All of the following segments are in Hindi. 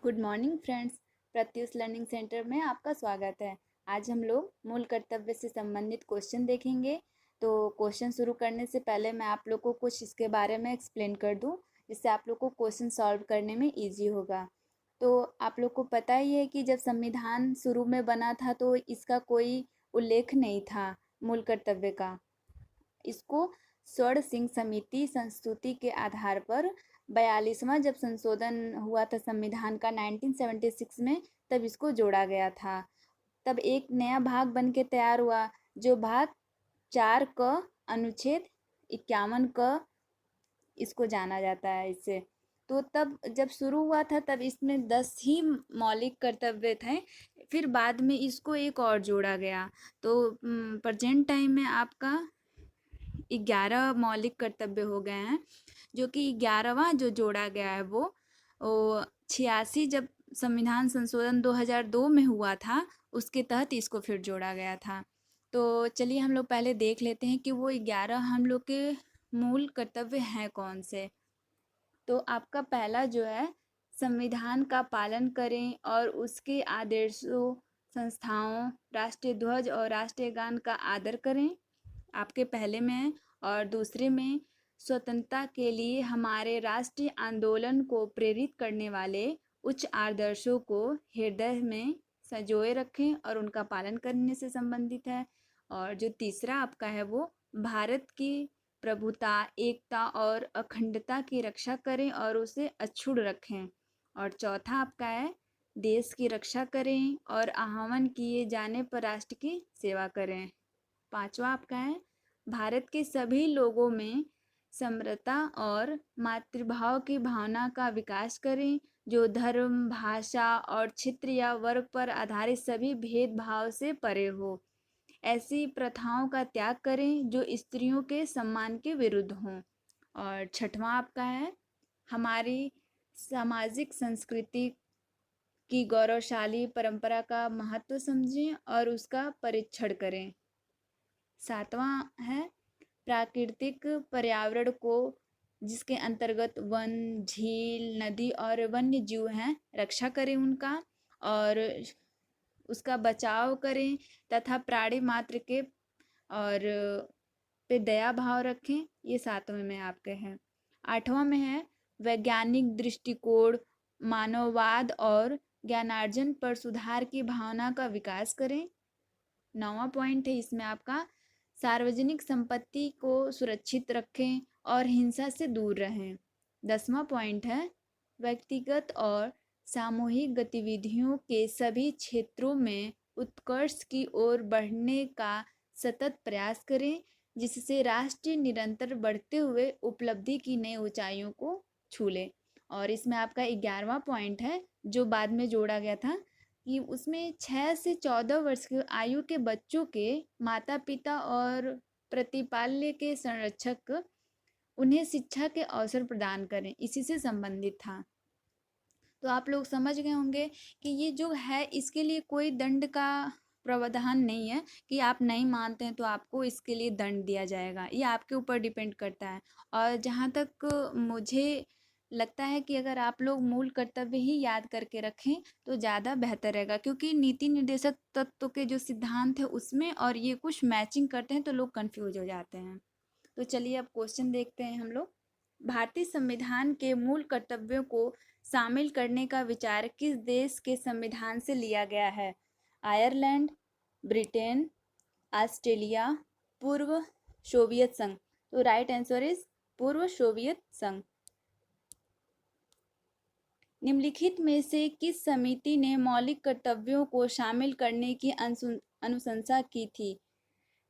Good morning friends. Pratyush learning centre में आपका स्वागत है। आज हम लोग मूल कर्तव्य से संबंधित क्वेश्चन देखेंगे। तो क्वेश्चन शुरू करने से पहले मैं आप लोग को कुछ इसके बारे में एक्सप्लेन कर दूं, जिससे आप लोग को क्वेश्चन सॉल्व करने में इजी होगा। तो आप लोग को पता ही है कि जब संविधान शुरू में बना था तो इसका कोई उल्लेख नहीं था मूल कर्तव्य का। इसको स्वर्ण सिंह समिति संस्तुति के आधार पर 42वां जब संशोधन हुआ था संविधान का 1976 में, तब इसको जोड़ा गया था। तब एक नया भाग बन के तैयार हुआ, जो भाग 4 क अनुच्छेद 51 क इसको जाना जाता है इससे। तो तब जब शुरू हुआ था तब इसमें 10 ही मौलिक कर्तव्य थे, फिर बाद में इसको एक और जोड़ा गया। तो प्रेजेंट टाइम में आपका 11 मौलिक कर्तव्य हो गए हैं, जो कि 11वां जो जोड़ा गया है वो 86 जब संविधान संशोधन 2002 में हुआ था, उसके तहत इसको फिर जोड़ा गया था। तो चलिए हम लोग पहले देख लेते हैं कि वो 11 हम लोग के मूल कर्तव्य हैं कौन से। तो आपका पहला जो है, संविधान का पालन करें और उसके आदर्शों, संस्थाओं, राष्ट्रीय ध्वज और राष्ट्रीय गान का आदर करें, आपके पहले में है। और दूसरे में, स्वतंत्रता के लिए हमारे राष्ट्रीय आंदोलन को प्रेरित करने वाले उच्च आदर्शों को हृदय में संजोए रखें और उनका पालन करने से संबंधित है। और जो तीसरा आपका है वो भारत की प्रभुता, एकता और अखंडता की रक्षा करें और उसे अक्षुण्ण रखें। और चौथा आपका है देश की रक्षा करें और आहवान किए जाने पर राष्ट्र की सेवा करें। पांचवा आपका है भारत के सभी लोगों में समरसता और मातृभाव की भावना का विकास करें, जो धर्म, भाषा और क्षेत्र या वर्ग पर आधारित सभी भेदभाव से परे हो। ऐसी प्रथाओं का त्याग करें जो स्त्रियों के सम्मान के विरुद्ध हों। और छठवां आपका है हमारी सामाजिक संस्कृति की गौरवशाली परंपरा का महत्व समझें और उसका परीक्षण करें। सातवां है प्राकृतिक पर्यावरण को, जिसके अंतर्गत वन, झील, नदी और वन्य जीव हैं, रक्षा करें उनका और उसका बचाव करें तथा प्राणी मात्र के और पे दया भाव रखें। ये सातवें में आपके हैं। आठवां में है वैज्ञानिक दृष्टिकोण, मानववाद और ज्ञानार्जन पर सुधार की भावना का विकास करें। नौवां पॉइंट है इसमें आपका सार्वजनिक संपत्ति को सुरक्षित रखें और हिंसा से दूर रहें। 10वां पॉइंट है व्यक्तिगत और सामूहिक गतिविधियों के सभी क्षेत्रों में उत्कर्ष की ओर बढ़ने का सतत प्रयास करें, जिससे राष्ट्र निरंतर बढ़ते हुए उपलब्धि की नई ऊंचाइयों को छू ले। और इसमें आपका 11वां पॉइंट है जो बाद में जोड़ा गया था, कि उसमें 6 से 14 वर्ष की आयु के बच्चों के माता पिता और प्रतिपाल्य के संरक्षक उन्हें शिक्षा के अवसर प्रदान करें, इसी से संबंधित था। तो आप लोग समझ गए होंगे कि ये जो है इसके लिए कोई दंड का प्रावधान नहीं है कि आप नहीं मानते हैं तो आपको इसके लिए दंड दिया जाएगा, ये आपके ऊपर डिपेंड करता है। और जहाँ तक मुझे लगता है कि अगर आप लोग मूल कर्तव्य ही याद करके रखें तो ज़्यादा बेहतर रहेगा, क्योंकि नीति निर्देशक तत्व के जो सिद्धांत है उसमें और ये कुछ मैचिंग करते हैं तो लोग कंफ्यूज हो जाते हैं। तो चलिए अब क्वेश्चन देखते हैं हम लोग। भारतीय संविधान के मूल कर्तव्यों को शामिल करने का विचार किस देश के संविधान से लिया गया है? आयरलैंड, ब्रिटेन, ऑस्ट्रेलिया, पूर्व सोवियत संघ। तो राइट आंसर इज पूर्व सोवियत संघ। निम्नलिखित में से किस समिति ने मौलिक कर्तव्यों को शामिल करने की अनुशंसा की थी?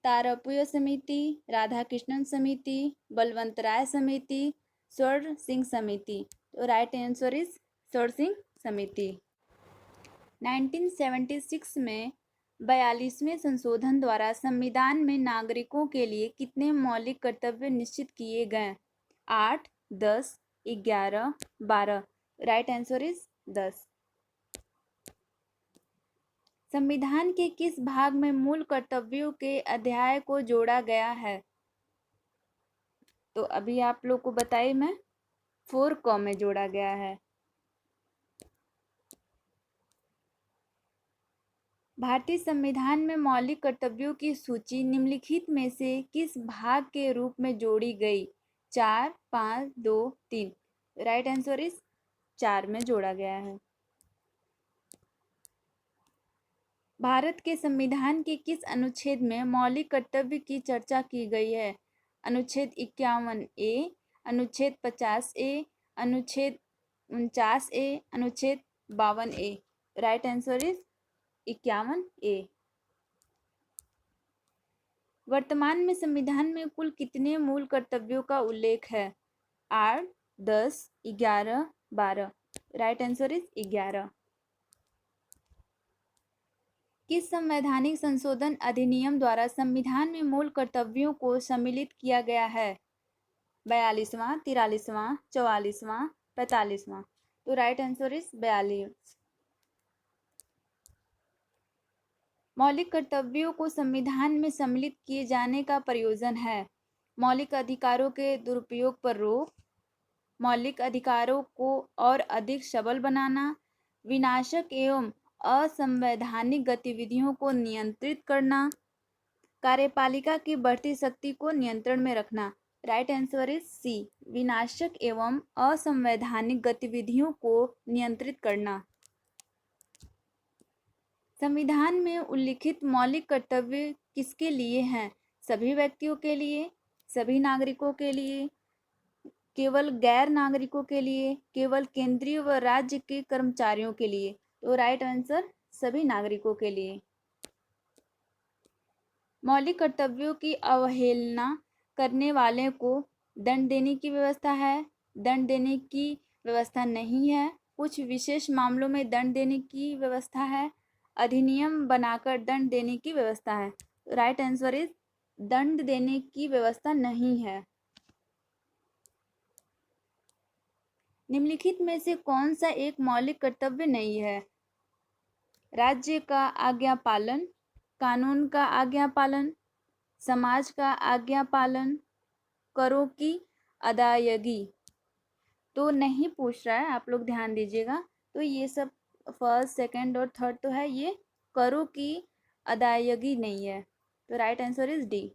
तारापुय समिति, राधाकृष्णन समिति, बलवंत राय समिति, स्वर्ण सिंह समिति। तो राइट आंसर इज स्वर्ण सिंह समिति। 1976 में 42वें संशोधन द्वारा संविधान में नागरिकों के लिए कितने मौलिक कर्तव्य निश्चित किए गए? 8, 10, 11, 12। Right answer is 10। संविधान के किस भाग में मूल कर्तव्यों के अध्याय को जोड़ा गया है? तो अभी आप लोग को बताइए, मैं 4 क में जोड़ा गया है। भारतीय संविधान में मौलिक कर्तव्यों की सूची निम्नलिखित में से किस भाग के रूप में जोड़ी गई? 4, 5, 2, 3। राइट आंसर इज 4 में जोड़ा गया है। भारत के संविधान के किस अनुच्छेद में मौलिक कर्तव्य की चर्चा की गई है? अनुच्छेद 51A, अनुच्छेद 50A, अनुच्छेद 49A, अनुच्छेद 52A। Right answer is 51A। वर्तमान में संविधान में कुल कितने मूल कर्तव्यों का उल्लेख है? 8, 10, 11, 12। Right answer is 11। किस संवैधानिक संशोधन अधिनियम द्वारा संविधान में मूल कर्तव्यों को सम्मिलित किया गया है? 42वां, 43वां, 44वां, 45वां। तो राइट आंसर इज 42। मौलिक कर्तव्यों को संविधान में सम्मिलित किए जाने का प्रयोजन है? मौलिक अधिकारों के दुरुपयोग पर रोक, मौलिक अधिकारों को और अधिक सबल बनाना, विनाशक एवं असंवैधानिक गतिविधियों को नियंत्रित करना, कार्यपालिका की बढ़ती शक्ति को नियंत्रण में रखना। राइट आंसर इज सी, विनाशक एवं असंवैधानिक गतिविधियों को नियंत्रित करना। संविधान में उल्लिखित मौलिक कर्तव्य किसके लिए हैं? सभी व्यक्तियों के लिए, सभी नागरिकों के लिए, केवल गैर नागरिकों के लिए, केवल केंद्रीय व राज्य के कर्मचारियों के लिए? तो राइट आंसर सभी नागरिकों के लिए। मौलिक कर्तव्यों की अवहेलना करने वाले को दंड देने की व्यवस्था है, दंड देने की व्यवस्था नहीं है, कुछ विशेष मामलों में दंड देने की व्यवस्था है, अधिनियम बनाकर दंड देने की व्यवस्था है। राइट आंसर इज दंड देने की व्यवस्था नहीं है। निम्नलिखित में से कौन सा एक मौलिक कर्तव्य नहीं है? राज्य का आज्ञा पालन, कानून का आज्ञा पालन, समाज का आज्ञा पालन, करों की अदायगी। तो नहीं पूछ रहा है, आप लोग ध्यान दीजिएगा। तो ये सब फर्स्ट, सेकंड और थर्ड तो है, ये करों की अदायगी नहीं है। तो राइट आंसर इज डी।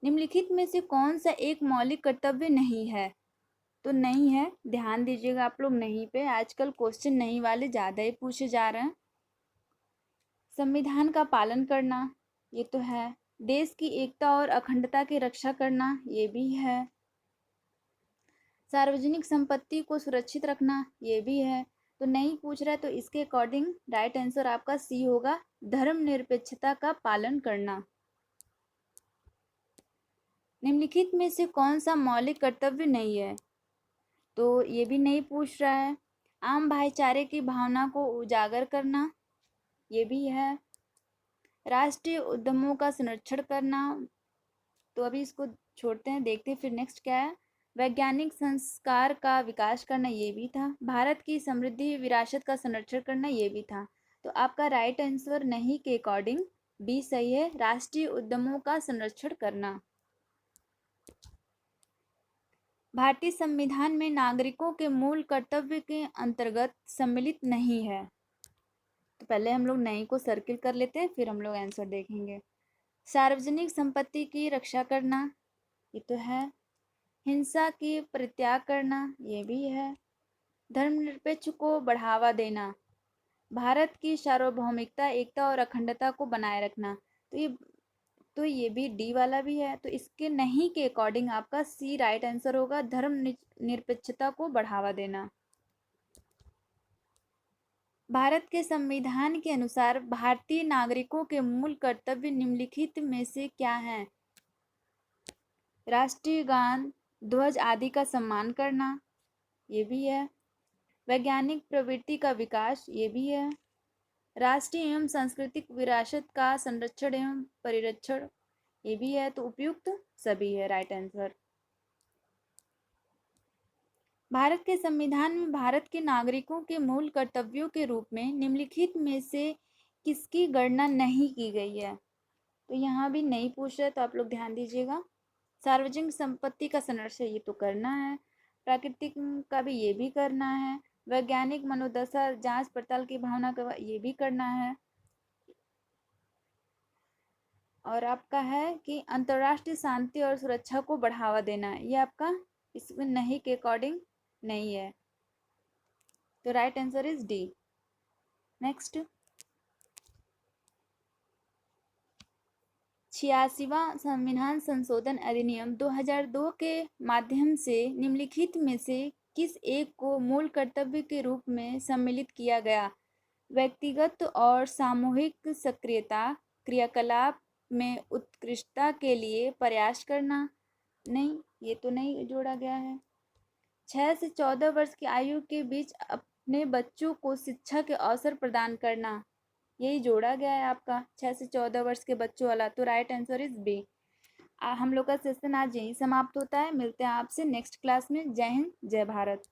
निम्नलिखित में से कौन सा एक मौलिक कर्तव्य नहीं है? तो नहीं है, ध्यान दीजिएगा आप लोग नहीं पे। आजकल क्वेश्चन नहीं वाले ज़्यादा ही पूछे जा रहे हैं। संविधान का पालन करना, ये तो है। देश की एकता और अखंडता की रक्षा करना, ये भी है। सार्वजनिक संपत्ति को सुरक्षित रखना, ये भी है। तो नहीं पूछ रहा है, तो इसके अकॉर्डिंग राइट आंसर आपका सी होगा, धर्मनिरपेक्षता का पालन करना। निम्नलिखित में से कौन सा मौलिक कर्तव्य नहीं है? तो ये भी नहीं पूछ रहा है। आम भाईचारे की भावना को उजागर करना, ये भी है। राष्ट्रीय उद्यमों का संरक्षण करना, तो अभी इसको छोड़ते हैं, देखते हैं फिर नेक्स्ट क्या है। वैज्ञानिक संस्कार का विकास करना, ये भी था। भारत की समृद्धि विरासत का संरक्षण करना, ये भी था। तो आपका राइट आंसर नहीं के अकॉर्डिंग बी सही है, राष्ट्रीय उद्यमों का संरक्षण करना। भारतीय संविधान में नागरिकों के मूल कर्तव्य के अंतर्गत सम्मिलित नहीं है। तो पहले हम लोग नहीं को सर्किल कर लेते हैं, फिर हम लोग आंसर देखेंगे। सार्वजनिक संपत्ति की रक्षा करना, ये तो है। हिंसा की परित्याग करना, ये भी है। धर्मनिरपेक्ष को बढ़ावा देना, भारत की सार्वभौमिकता, एकता और अखंडता को बनाए रखना। तो ये भी डी वाला भी है। तो इसके नहीं के अकॉर्डिंग आपका सी राइट आंसर होगा, धर्म निरपेक्षता को बढ़ावा देना। भारत के संविधान के अनुसार भारतीय नागरिकों के मूल कर्तव्य निम्नलिखित में से क्या हैं? राष्ट्रीय गान, ध्वज आदि का सम्मान करना, ये भी है। वैज्ञानिक प्रवृत्ति का विकास, ये भी है। राष्ट्रीय एवं सांस्कृतिक विरासत का संरक्षण एवं परिरक्षण, ये भी है। तो उपयुक्त सभी है राइट आंसर। भारत के संविधान में भारत के नागरिकों के मूल कर्तव्यों के रूप में निम्नलिखित में से किसकी गणना नहीं की गई है? तो यहाँ भी नहीं पूछ रहे, तो आप लोग ध्यान दीजिएगा। सार्वजनिक संपत्ति का संरक्षण, ये तो करना है। प्राकृतिक का भी ये भी करना है। वैज्ञानिक मनोदशा जांच पड़ताल की भावना का ये भी करना है। और आपका है कि अंतर्राष्ट्रीय शांति और सुरक्षा को बढ़ावा देना है, ये आपका इसमें नहीं के अकॉर्डिंग नहीं है, तो right answer is D. Next 86वां संविधान संशोधन अधिनियम 2002 के माध्यम से निम्नलिखित में से किस एक को मूल कर्तव्य के रूप में सम्मिलित किया गया? व्यक्तिगत और सामूहिक सक्रियता, क्रियाकलाप में उत्कृष्टता के लिए प्रयास करना। नहीं, ये तो नहीं जोड़ा गया है। 6 से 14 वर्ष की आयु के बीच अपने बच्चों को शिक्षा के अवसर प्रदान करना, यही जोड़ा गया है आपका 6 से 14 वर्ष के बच्चों वाला, तो राइट आंसर इज बी। हम लोग का सेशन आज यहीं समाप्त होता है। मिलते हैं आपसे नेक्स्ट क्लास में। जय हिंद, जय भारत।